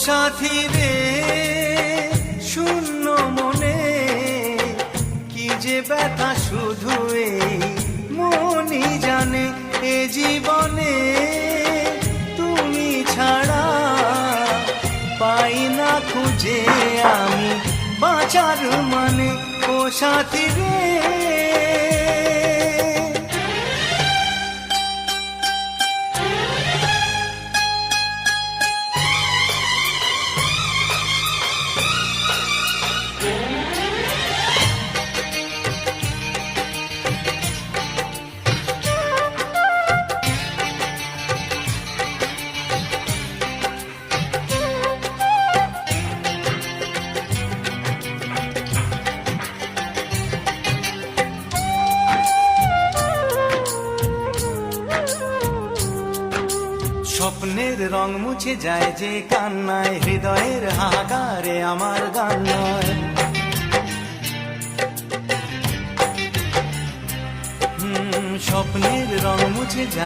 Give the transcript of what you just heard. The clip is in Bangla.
সাথী রে শূন্য মনে কি যে ব্যথা শুধু এই মনই জানে। এ জীবনে তুমি ছাড়া পাই না খুঁজে আমি বাঁচার মানে। ও সাথী রে স্বপ্নের রং মুছে যায় যে কান্নায়, হৃদয়ের হাহাকারে আমার গান নয়। স্বপ্নের রং মুছে যায়।